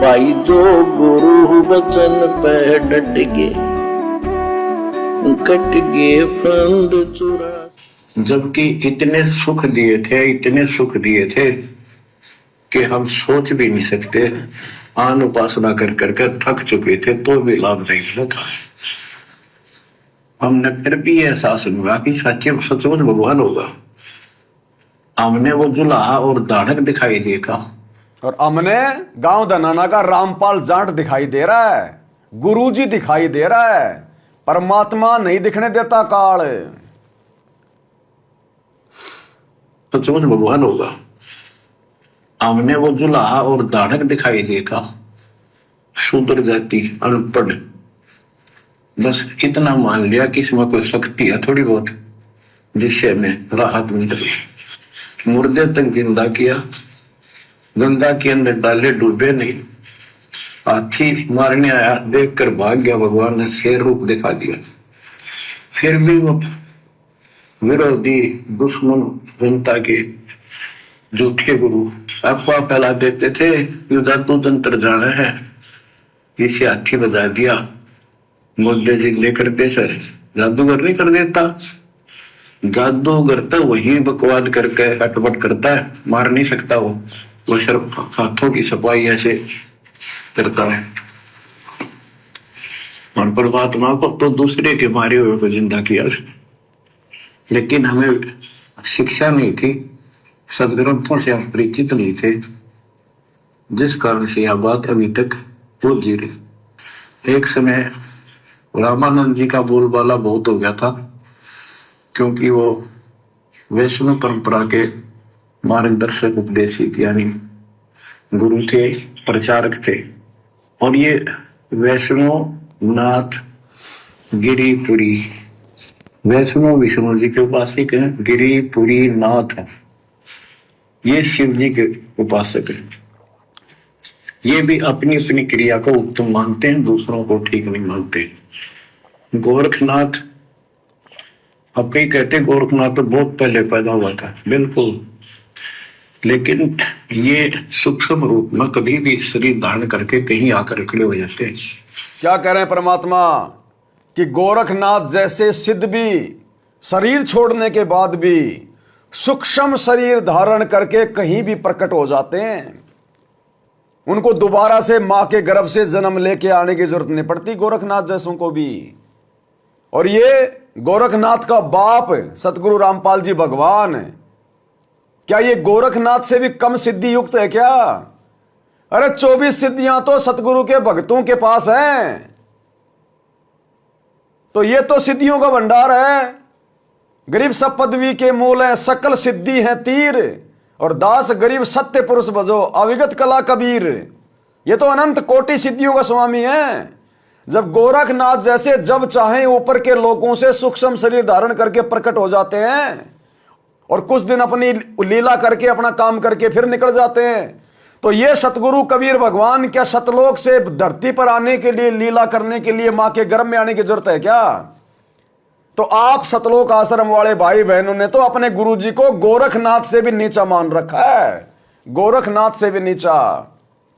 भाई जो गुरु बचन पे डट गए, कट गए फंद चुरा। जबकि इतने सुख दिए थे, इतने सुख दिए थे कि हम सोच भी नहीं सकते। आन उपासना कर करके थक चुके थे तो भी लाभ नहीं मिला था। हमने फिर भी एहसास हुआ कि सच्चे सचमुच भगवान होगा। हमने वो जुलाहा और दानक दिखाई दिया था, और हमने गांव धनाना का रामपाल जाट दिखाई दे रहा है, गुरुजी दिखाई दे रहा है। परमात्मा नहीं दिखने देता काल। सचमुच भगवान होगा। हमने वो जुलाहा और दानक दिखाई दिया था, शूद्र जाति अनपढ़, बस इतना मान लिया कि इसमें कोई शक्ति है थोड़ी बहुत जिससे हमें राहत मिल रही। मुर्दे तक जिंदा किया, गंगा के अंदर डाले, डूबे नहीं। हाथी मारने आया, देखकर भाग गया, भगवान ने शेर रूप दिखा दिया। फिर भी वो विरोधी दुश्मन जनता के झूठे गुरु अफवाह फैला देते थे कि जादू तंत्र जाना है, इसे हाथी बजा दिया। मुद्दे जिले करते सर, जादूगर नहीं कर देता। जादूगर तो वही बकवाद करके हटपट करता है, मार नहीं सकता वो सिर्फ हाथों की सफाई ऐसे करता है। और परमात्मा को तो दूसरे के मारे हुए को जिंदा किया उसने। लेकिन हमें शिक्षा नहीं थी, सदग्रंथों से हम परिचित नहीं थे, जिस कारण से यह बात अभी तक हो जी रही। एक समय रामानंद जी का बोलबाला बहुत हो गया था, क्योंकि वो वैष्णव परंपरा के मार्गदर्शक उपदेशित यानी गुरु थे, प्रचारक थे। और ये वैष्णव नाथ गिरिपुरी, वैष्णव विष्णु जी के उपासक हैं, गिरिपुरी नाथ है, ये शिव जी के उपासक हैं। ये भी अपनी अपनी क्रिया को उत्तम मानते हैं, दूसरों को ठीक नहीं मानते। गोरखनाथ अपने कहते, गोरखनाथ तो बहुत पहले पैदा हुआ था, बिल्कुल, लेकिन ये सूक्ष्म रूप में कभी भी शरीर धारण करके कहीं आकर खड़े हो जाते हैं। क्या कह रहे हैं परमात्मा कि गोरखनाथ जैसे सिद्ध भी शरीर छोड़ने के बाद भी सूक्ष्म शरीर धारण करके कहीं भी प्रकट हो जाते हैं। उनको दोबारा से मां के गर्भ से जन्म लेके आने की जरूरत नहीं पड़ती, गोरखनाथ जैसों को भी। और ये गोरखनाथ का बाप सतगुरु रामपाल जी भगवान, क्या ये गोरखनाथ से भी कम सिद्धि युक्त है क्या? अरे 24 सिद्धियां तो सतगुरु के भक्तों के पास हैं, तो ये तो सिद्धियों का भंडार है। गरीब सब पदवी के मूल है, सकल सिद्धि है तीर, और दास गरीब सत्य पुरुष बजो, अविगत कला कबीर। ये तो अनंत कोटि सिद्धियों का स्वामी है। जब गोरखनाथ जैसे जब चाहे ऊपर के लोगों से सूक्ष्म शरीर धारण करके प्रकट हो जाते हैं और कुछ दिन अपनी लीला करके अपना काम करके फिर निकल जाते हैं, तो ये सतगुरु कबीर भगवान क्या सतलोक से धरती पर आने के लिए, लीला करने के लिए मां के गर्भ में आने की जरूरत है क्या? तो आप सतलोक आश्रम वाले भाई बहनों ने तो अपने गुरु जी को गोरखनाथ से भी नीचा मान रखा है, गोरखनाथ से भी नीचा।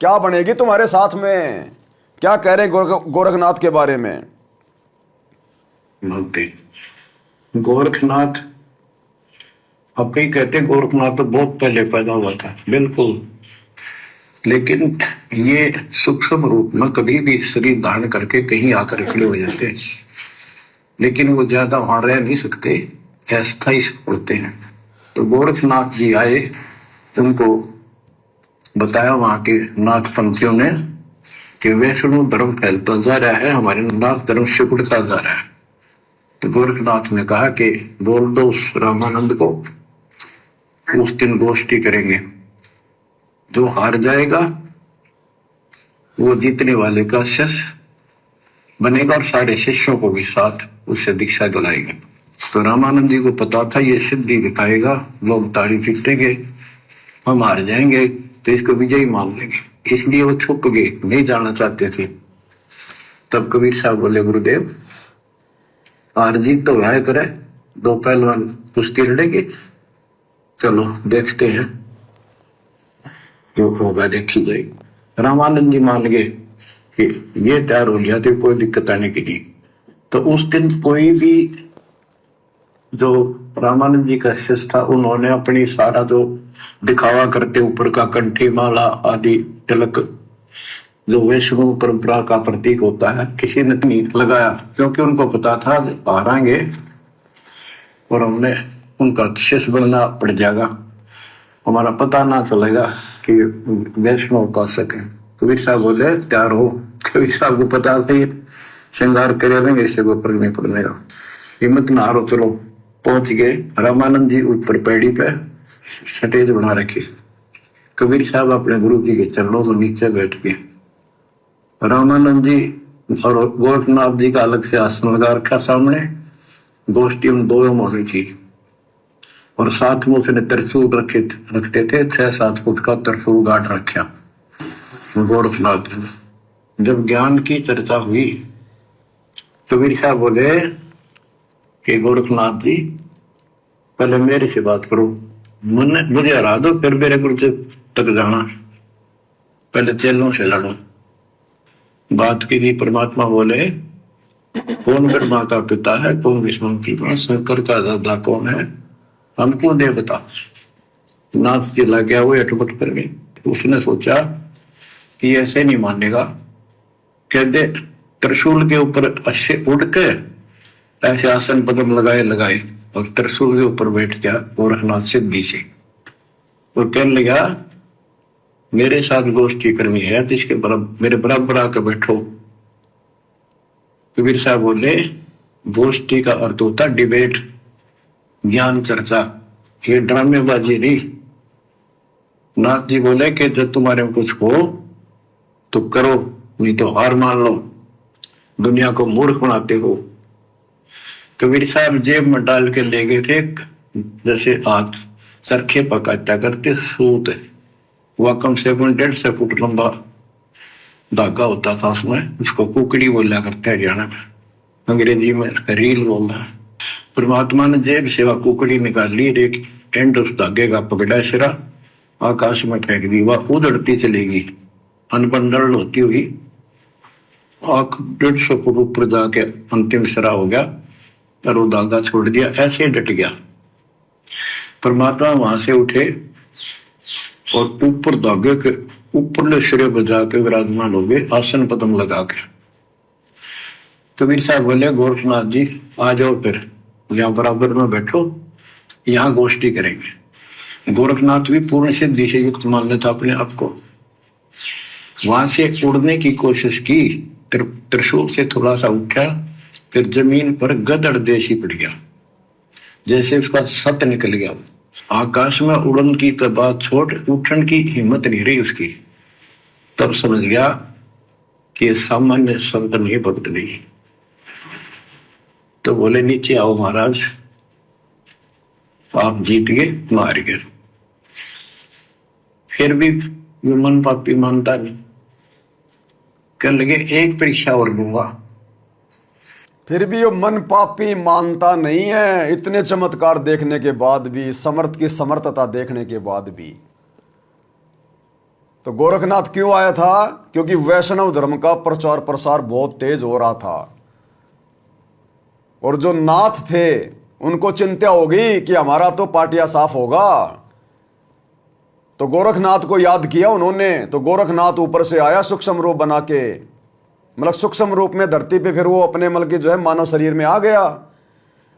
क्या बनेगी तुम्हारे साथ में? क्या कह रहे गोरखनाथ के बारे में? गोरखनाथ अपने कहते, गोरखनाथ तो बहुत पहले पैदा हुआ था, बिल्कुल, लेकिन ये सूक्ष्म रूप में कभी भी शरीर धारण करके कहीं आकर खड़े हो जाते हैं। लेकिन वो ज्यादा वहां रह नहीं सकते, अस्थायी होते हैं। तो गोरखनाथ जी आए, उनको बताया वहां के नाथ पंथियों ने कि वैष्णव धर्म फैलता जा रहा है, हमारे नाथ धर्म सिकुड़ता जा रहा है। तो गोरखनाथ ने कहा कि बोल दो उस रामानंद को, उस दिन गोष्ठी करेंगे, जो हार जाएगा वो जीतने वाले का शिष्य बनेगा और सारे शिष्यों को भी साथ उससे दीक्षा दिलाएगा। तो रामानंद जी को पता था ये सिद्धि दिखाएगा, लोग ताड़ी पीटेंगे, हम हार जाएंगे तो इसको विजयी मान लेंगे, इसलिए वो छुप गए, नहीं जाना चाहते थे। तब कबीर साहब बोले, गुरुदेव हार जीत तो वह करे, दो पहलवान कुश्ती लड़ेंगे, चलो देखते हैं जो होगा देखी जाएगी। रामानंद जी मान गए कि ये तैयार हो लिया तो कोई दिक्कत आने की नहीं। तो उस दिन कोई भी जो रामानंद जी का शिष्य था, उन्होंने अपनी सारा जो दिखावा करते ऊपर का कंठी माला आदि तिलक जो वैष्णव परंपरा का प्रतीक होता है, किसी ने नहीं लगाया, क्योंकि उनको पता था हारेंगे और हमने उनका शिष्य बनना पड़ जाएगा, हमारा पता ना चलेगा कि वैष्णव उपासक है। कबीर साहब बोले तैयार हो। कबीर साहब को पता था श्रृंगार करे रहेंगे, इससे कोई फर्क नहीं पड़ने का, हिम्मत ना हारो, चलो। पहुंच गए। रामानंद जी ऊपर पैड़ी पे स्टेज बना रखी, कबीर साहब अपने गुरु जी के चरणों में नीचे बैठ गए। रामानंद जी और गोरखनाथ जी का अलग से आसन लगा रखा सामने, गोष्ठी उन दो होनी थी, और साथ में उसने त्रिशूल रखते थे, 6-7 फुट का त्रिशूल गाड़ रखा गोरखनाथ ने। जब ज्ञान की चर्चा हुई, कबीर साहब बोले कि गोरखनाथ जी पहले मेरे से बात करो, मुझे हरा दो, फिर मेरे गुरु तक जाना, पहले चेलों से लड़ो। बात की थी। परमात्मा बोले कौन ब्रह्मा का पिता है, कौन विष्णु की मां, शंकर का दादा कौन है, हमको दे बता। नाथ जी लग गया, वो अटपट कर गई। उसने सोचा कि ऐसे नहीं मानेगा, कह दे त्रिशूल के ऊपर अच्छे उड़ के ऐसे आसन पद्म लगाए और त्रिशूल के ऊपर बैठ गया गोरखनाथ सिद्धि से, और कहने लगा मेरे साथ गोष्ठी करनी है तो इसके मेरे बराबर आकर बैठो। कबीर साहब बोले गोष्ठी का अर्थ होता डिबेट, ज्ञान चर्चा, ये ड्रामेबाजी नहीं। नाथ जी बोले कि जब तुम्हारे में कुछ हो तो करो, नहीं तो हार मान लो, दुनिया को मूर्ख बनाते हो। कबीर साहब जेब में डाल के ले गए थे, जैसे हाथ चरखे पकाता करते सूत, वह कम से कम 150 फुट लंबा धागा होता था, उसमें उसको कुकड़ी बोला करते हैं हरियाणा में, अंग्रेजी में रील बोलना है। परमात्मा ने जेब से वह कुकड़ी निकाल ली, एक एंड उस धागे का पकड़ा सिरा, आकाश में फेंक दी, वह उधड़ती चलेगी अनबंडल होती हुई, 150 फुट ऊपर जाके अंतिम सिरा हो गया, और वो धागा छोड़ दिया, ऐसे डट गया। परमात्मा वहां से उठे और ऊपर धागे के ऊपरले सिरे बजा के विराजमान हो गए, आसन पद्म लगा के। कबीर साहब बोले गोरखनाथ जी आ जाओ, फिर यहाँ बराबर में बैठो, यहाँ गोष्ठी करेंगे। गोरखनाथ भी पूर्ण सिद्धि से युक्त मान लेता अपने आप को। वहां से उड़ने की कोशिश की, त्रिशूल से थोड़ा सा उठा, फिर जमीन पर गदड़ देशी पड़ गया, जैसे उसका सत निकल गया। आकाश में उड़न की तो बात छोड़, उठन की हिम्मत नहीं रही उसकी। तब समझ गया कि सामान्य संत नहीं, भक्त नहीं। तो बोले नीचे आओ महाराज, आप जीत गए, मार गए। फिर भी मन पापी मानता नहीं, कहने लगे एक परीक्षा और दूंगा। फिर भी वो मन पापी मानता नहीं है, इतने चमत्कार देखने के बाद भी, समर्थ की समर्थता देखने के बाद भी। तो गोरखनाथ क्यों आया था? क्योंकि वैष्णव धर्म का प्रचार प्रसार बहुत तेज हो रहा था, और जो नाथ थे उनको चिंता होगी कि हमारा तो पाटिया साफ होगा। तो गोरखनाथ को याद किया उन्होंने, तो गोरखनाथ ऊपर से आया सूक्ष्म रूप बना के, मतलब सूक्ष्म रूप में धरती पे, फिर वो अपने मतलब कि जो है मानव शरीर में आ गया,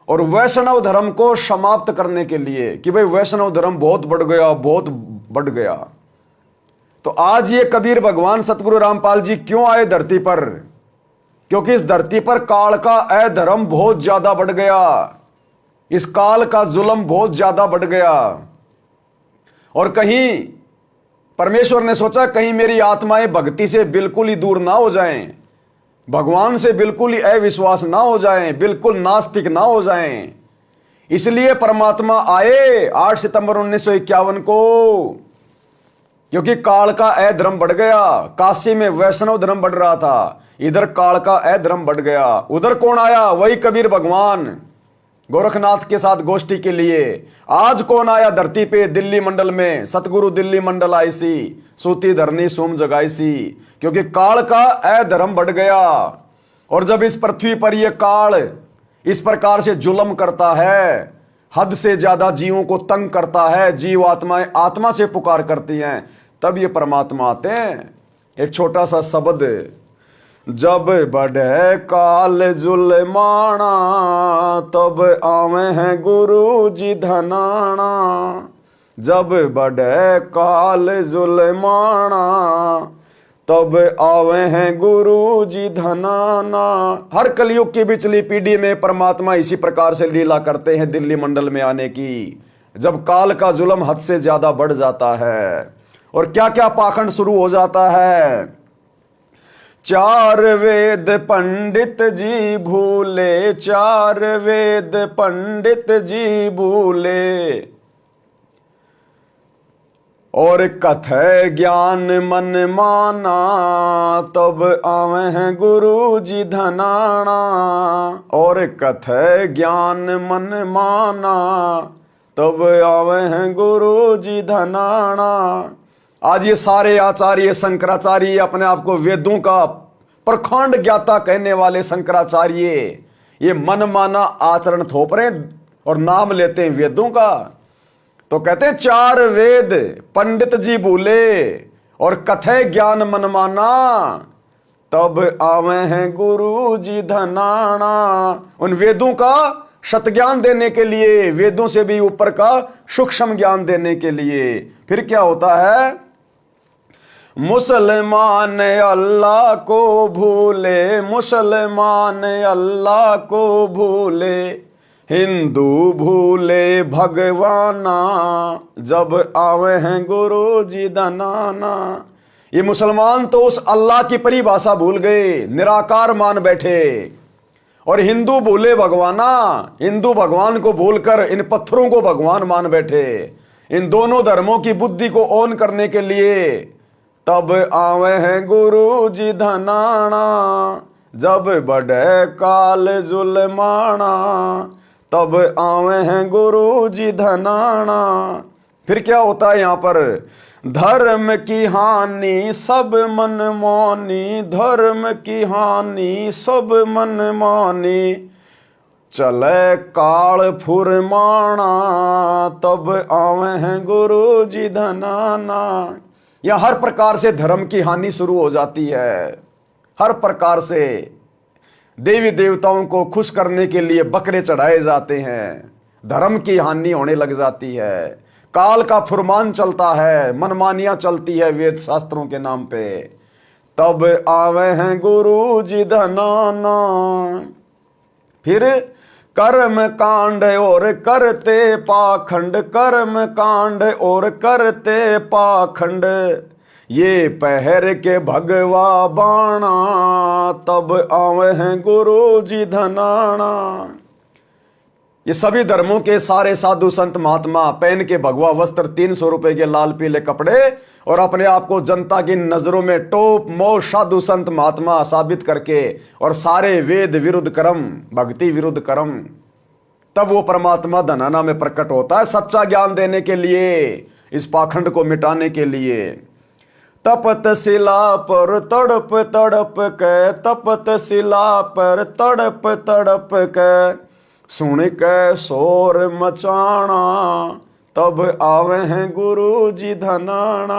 और वैष्णव धर्म को समाप्त करने के लिए कि भाई वैष्णव धर्म बहुत बढ़ गया, बहुत बढ़ गया। तो आज ये कबीर भगवान सतगुरु रामपाल जी क्यों आए धरती पर? क्योंकि इस धरती पर काल का अधर्म बहुत ज्यादा बढ़ गया, इस काल का जुल्म बहुत ज्यादा बढ़ गया, और कहीं परमेश्वर ने सोचा कहीं मेरी आत्माएं भक्ति से बिल्कुल ही दूर ना हो जाएं, भगवान से बिल्कुल ही अविश्वास ना हो जाएं, बिल्कुल नास्तिक ना हो जाएं। इसलिए परमात्मा आए 8 सितंबर 1951 को, क्योंकि काल का अधर्म बढ़ गया। काशी में वैष्णव धर्म बढ़ रहा था, इधर काल का अधर्म बढ़ गया। उधर कौन आया? वही कबीर भगवान। गोरखनाथ के साथ गोष्ठी के लिए। आज कौन आया धरती पे दिल्ली मंडल में, सतगुरु दिल्ली मंडल आई सी, सूती धरनी सोम जगाई सी। क्योंकि काल का अधर्म बढ़ गया, और जब इस पृथ्वी पर यह काल इस प्रकार से जुल्म करता है, हद से ज्यादा जीवों को तंग करता है, जीव आत्माएं आत्मा से पुकार करती हैं, तब ये परमात्मा आते हैं। एक छोटा सा शब्द, जब बढ़े काल जुल्माना तब आवे हैं गुरु जी धनाना। जब बढ़े काल जुल्माना तब आवे हैं गुरु जी धनाना। हर कलयुग की बिचली पीढ़ी में परमात्मा इसी प्रकार से लीला करते हैं दिल्ली मंडल में आने की, जब काल का जुल्म हद से ज्यादा बढ़ जाता है। और क्या क्या पाखंड शुरू हो जाता है। चार वेद पंडित जी भूले, चार वेद पंडित जी भूले, और कथे ज्ञान मन माना तब आवे हैं गुरु जी धनाना। और कथे ज्ञान मन माना तब आवे हैं गुरु जी धनाना। आज ये सारे आचार्य शंकराचार्य, अपने आप को वेदों का प्रखंड ज्ञाता कहने वाले शंकराचार्य, ये मन माना आचरण थोप रहे और नाम लेते हैं वेदों का। तो कहते हैं चार वेद पंडित जी भूले, और कथे ज्ञान मन माना तब आवे हैं गुरु जी धनाना। उन वेदों का शत ज्ञान देने के लिए, वेदों से भी ऊपर का सूक्ष्म ज्ञान देने के लिए। फिर क्या होता है, मुसलमान अल्लाह को भूले, मुसलमान अल्लाह को भूले, हिंदू भूले भगवाना जब आवे हैं गुरु जी धनाना। ये मुसलमान तो उस अल्लाह की परिभाषा भूल गए, निराकार मान बैठे, और हिंदू भूले भगवाना, हिंदू भगवान को भूलकर इन पत्थरों को भगवान मान बैठे। इन दोनों धर्मों की बुद्धि को ऑन करने के लिए तब आवे हैं गुरु जी धनाना। जब बढ़े काल जुल्माना तब आवे हैं गुरु जी धनाना। फिर क्या होता है यहां पर, धर्म की हानि सब मन मानी, धर्म की हानि सब मन मानी, चले काल फुरमाना तब आवे हैं गुरु जी धनाना। या हर प्रकार से धर्म की हानि शुरू हो जाती है। हर प्रकार से देवी देवताओं को खुश करने के लिए बकरे चढ़ाए जाते हैं, धर्म की हानि होने लग जाती है, काल का फुरमान चलता है, मनमानियां चलती है वेद शास्त्रों के नाम पे। तब आवे हैं गुरु जी धनाना। फिर कर्म कांड और करते पाखंड, कर्म कांड और करते पाखंड, ये पहर के भगवा बाणा तब आवे हैं गुरु जी धनाना। ये सभी धर्मों के सारे साधु संत महात्मा पहन के भगवा वस्त्र, 300 रुपए के लाल पीले कपड़े, और अपने आप को जनता की नजरों में टोप मोश साधु संत महात्मा साबित करके, और सारे वेद विरुद्ध कर्म, भक्ति विरुद्ध कर्म, तब वो परमात्मा धनाना में प्रकट होता है सच्चा ज्ञान देने के लिए, इस पाखंड को मिटाने के लिए। तपत शिला पर तड़प तड़प के, तपत शिला पर तड़प तड़प के, सुन के शोर मचाना तब आवे हैं गुरु जी धनाना।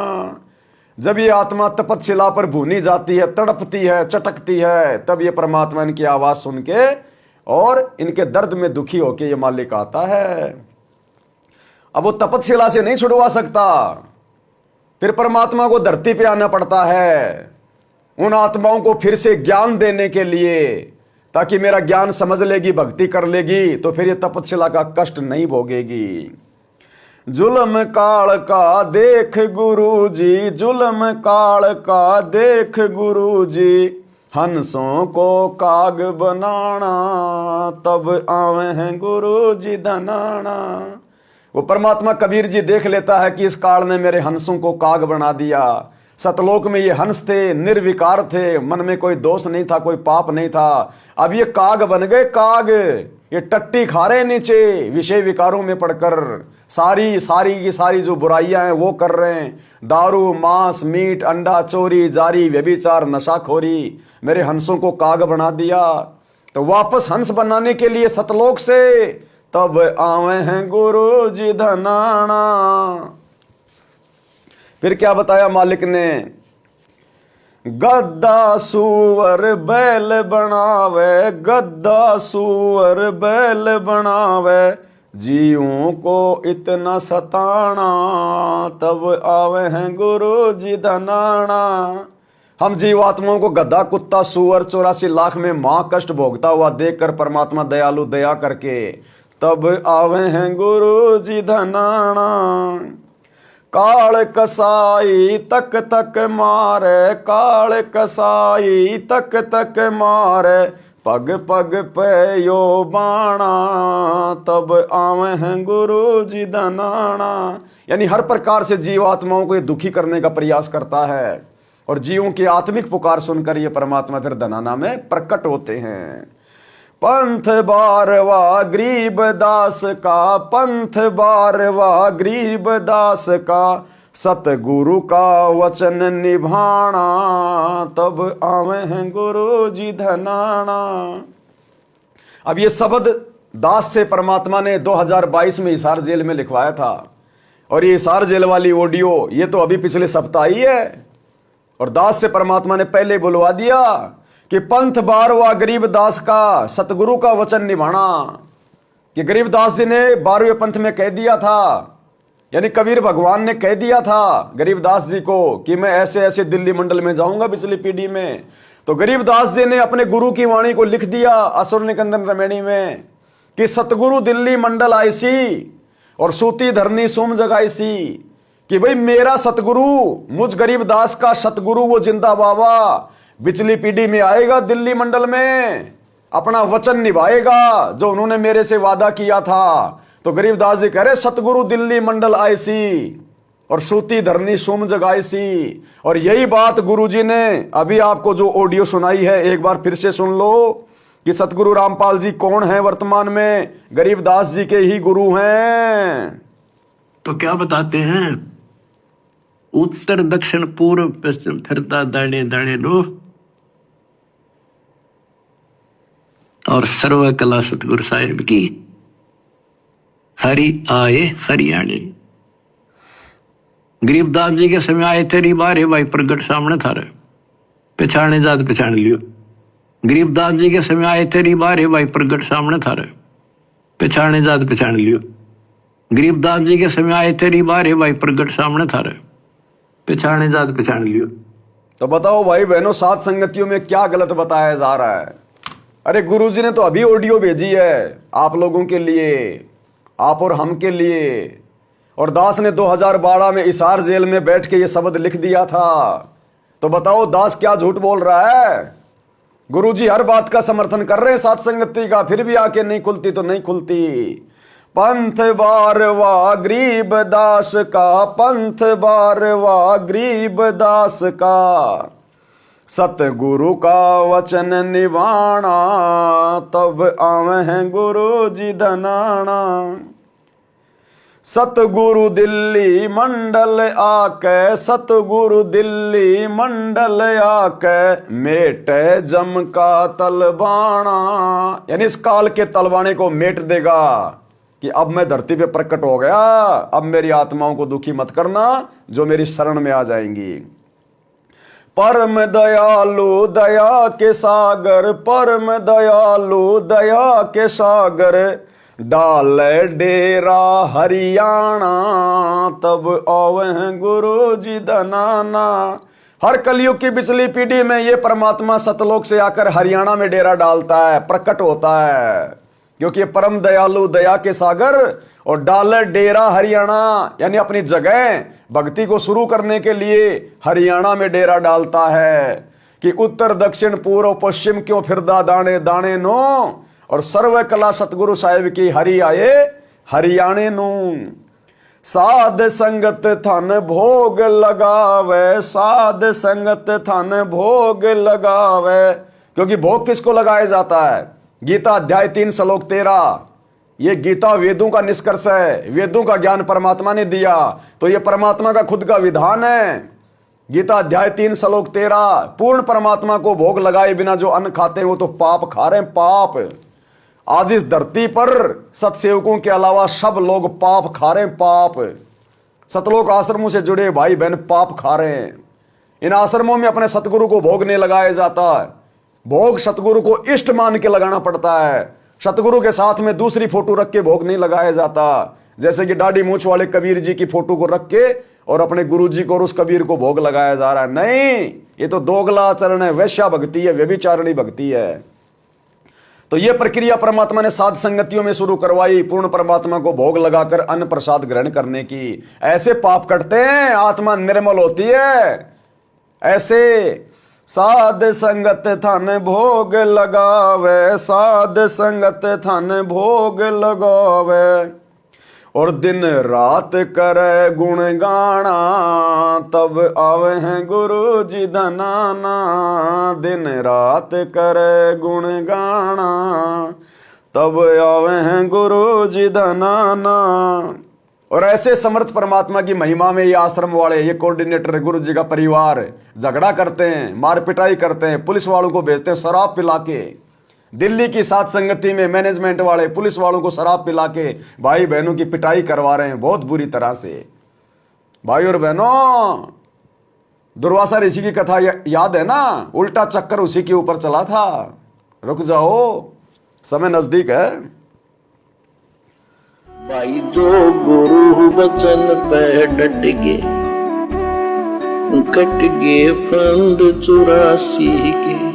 जब ये आत्मा तपतशिला पर भूनी जाती है, तड़पती है, चटकती है, तब ये परमात्मा इनकी आवाज सुन के और इनके दर्द में दुखी होके ये मालिक आता है। अब वो तपतशिला से नहीं छुड़वा सकता, फिर परमात्मा को धरती पे आना पड़ता है उन आत्माओं को फिर से ज्ञान देने के लिए, ताकि मेरा ज्ञान समझ लेगी, भक्ति कर लेगी, तो फिर ये तपतशिला का कष्ट नहीं भोगेगी। जुल्म काल का देख गुरु जी, जुल्म काल का देख गुरु जी, हंसों को काग बनाना तब आवे हैं गुरु जी धनाना। वो परमात्मा कबीर जी देख लेता है कि इस काल ने मेरे हंसों को काग बना दिया। सतलोक में ये हंस थे, निर्विकार थे, मन में कोई दोष नहीं था, कोई पाप नहीं था, अब ये काग बन गए, काग। ये टट्टी खा रहे नीचे विषय विकारों में पड़कर, सारी सारी की सारी जो बुराइयां हैं वो कर रहे हैं। दारू, मांस, मीट, अंडा, चोरी, जारी, व्यभिचार, नशाखोरी, मेरे हंसों को काग बना दिया। तो वापस हंस बनाने के लिए सतलोक से तब आवे हैं गुरु जी धनाना। फिर क्या बताया मालिक ने, गद्दा सुअर बैल बनावे, गद्दा सुअर बैल बनावे, जीवों को इतना सताना, तब आवे हैं गुरु जी धनाना। हम जीवात्माओं को गधा, कुत्ता, सुअर 84 लाख में मां कष्ट भोगता हुआ देखकर परमात्मा दयालु दया करके तब आवे हैं गुरु जी धनाना। काल कसाई तक तक मारे, काल कसाई तक तक मारे, पग पग पे यो बाणा, तब आवे हैं गुरु जी धनाना। यानी हर प्रकार से जीवात्माओं को ये दुखी करने का प्रयास करता है, और जीवों की आत्मिक पुकार सुनकर ये परमात्मा फिर धनाना में प्रकट होते हैं। पंथ बारवा गरीब दास का, पंथ बारवा गरीब दास का, सतगुरु का वचन निभाना, तब आवे हैं गुरु जी धनाना। अब ये शब्द दास से परमात्मा ने 2022 में हिसार जेल में लिखवाया था, और ये हिसार जेल वाली ऑडियो ये तो अभी पिछले सप्ताह ही है। और दास से परमात्मा ने पहले बुलवा दिया कि पंथ बारवा गरीब दास का, सतगुरु का वचन निभाना। कि गरीबदास जी ने 12वें पंथ में कह दिया था, यानी कबीर भगवान ने कह दिया था गरीबदास जी को कि मैं ऐसे ऐसे दिल्ली मंडल में जाऊंगा पिछली पीढ़ी में। तो गरीबदास जी ने अपने गुरु की वाणी को लिख दिया असुर निकंदन रमैनी में कि सतगुरु दिल्ली मंडल आईसी और सूती धरनी सोम जगाईसी, कि भाई मेरा सतगुरु, मुझ गरीबदास का सतगुरु वो जिंदा बाबा पिछली पीढ़ी में आएगा, दिल्ली मंडल में अपना वचन निभाएगा जो उन्होंने मेरे से वादा किया था। तो गरीबदास जी कह रहे सतगुरु दिल्ली मंडल आईसी और सूती धरनी सोम जगाईसी। और यही बात गुरुजी ने अभी आपको जो ऑडियो सुनाई है एक बार फिर से सुन लो कि सतगुरु रामपाल जी कौन है वर्तमान में, गरीबदास जी के ही गुरु हैं। तो क्या बताते हैं, उत्तर दक्षिण पूर्व पश्चिम फिरता दाने दाने लो, और सर्व कला सतगुरु साहिब की, हरि आए हरियाणे। गरीबदास जी के समय आए तेरी बारे भाई प्रगट सामने थारे, पहचाने जात पहचान लियो। गरीबदास जी के समय आए तेरी बारे भाई प्रगट सामने थारे, पहचाने जात पहचान लियो। गरीबदास जी के समय आए तेरी बारे भाई प्रगट सामने थारे, पहचाने जात पहचान लियो। तो बताओ भाई बहनों, सात संगतियों में क्या गलत बताया जा रहा है? अरे गुरुजी ने तो अभी ऑडियो भेजी है आप लोगों के लिए, आप और हम के लिए। और दास ने 2012 में हिसार जेल में बैठ के ये शब्द लिख दिया था। तो बताओ दास क्या झूठ बोल रहा है? गुरुजी हर बात का समर्थन कर रहे हैं सात संगति का, फिर भी आके नहीं खुलती तो नहीं खुलती। पंथ बारवा गरीब दास का, पंथ बारवा गरीब दास का, सतगुरु का वचन निभाना, तब आवे हैं गुरु जी धनाना। सतगुरु दिल्ली मंडल आके, सतगुरु दिल्ली मंडल आके, मेटे जम का तलबाना। यानी इस काल के तलबाने को मेट देगा कि अब मैं धरती पे प्रकट हो गया, अब मेरी आत्माओं को दुखी मत करना जो मेरी शरण में आ जाएंगी। परम दयालु दया के सागर, परम दयालु दया के सागर, डाल डेरा हरियाणा, तब आवे हैं गुरु जी धनाना। हर कलयुग की पिछली पीढ़ी में ये परमात्मा सतलोक से आकर हरियाणा में डेरा डालता है, प्रकट होता है, क्योंकि परम दयालु दया के सागर और डाल डेरा हरियाणा, यानी अपनी जगह भक्ति को शुरू करने के लिए हरियाणा में डेरा डालता है। कि उत्तर दक्षिण पूर्व पश्चिम क्यों फिरदा दाने दाने नो, और सर्व कला सतगुरु साहिब की हरि आए हरियाणे नो। साध संगत थन भोग लगावे, साध संगत थन भोग लगावे, क्योंकि भोग किसको लगाया जाता है? गीता अध्याय 3 श्लोक 13। ये गीता वेदों का निष्कर्ष है, वेदों का ज्ञान परमात्मा ने दिया, तो ये परमात्मा का खुद का विधान है। गीता अध्याय 3 श्लोक 13। पूर्ण परमात्मा को भोग लगाए बिना जो अन्न खाते हैं वो तो पाप खा रहे हैं, पाप। आज इस धरती पर सत्सेवकों के अलावा सब लोग पाप खा रहे हैं, पाप। सतलोक आश्रमों से जुड़े भाई बहन पाप खा रहे हैं। इन आश्रमों में अपने सतगुरु को भोग नहीं लगाया जाता है, भोग सतगुरु को इष्ट मान के लगाना पड़ता है। सतगुरु के साथ में दूसरी फोटो रख के भोग नहीं लगाया जाता, जैसे कि दाढ़ी मूछ वाले कबीर जी की फोटो को रख के और अपने गुरु जी को और उस कबीर को भोग लगाया जा रहा है। नहीं, ये तो दोगला आचरण है, वैश्या भक्ति है, व्यभिचारणी भक्ति है। तो ये प्रक्रिया परमात्मा ने साध संगतियों में शुरू करवाई, पूर्ण परमात्मा को भोग लगाकर अन्न प्रसाद ग्रहण करने की। ऐसे पाप कटते हैं, आत्मा निर्मल होती है। ऐसे साध संगत थन भोग लगावे, साध संगत थन भोग लगावे, और दिन रात करे गुण गाना, तब आवे हैं गुरु जी धनाना। दिन रात करे गुण गाना, तब आवे हैं गुरु जी धनाना। और ऐसे समर्थ परमात्मा की महिमा में ये आश्रम वाले, ये कोऑर्डिनेटर, गुरु जी का परिवार झगड़ा करते हैं, मार पिटाई करते हैं, पुलिस वालों को भेजते हैं शराब पिला के। दिल्ली की साध संगति में मैनेजमेंट वाले पुलिस वालों को शराब पिला के भाई बहनों की पिटाई करवा रहे हैं बहुत बुरी तरह से। भाई और बहनों, दुर्वासा ऋषि की कथा याद है ना, उल्टा चक्कर उसी के ऊपर चला था। रुक जाओ, समय नजदीक है। भाई जो गुरु बचन पे डट गे, कट गे फंद 84 के।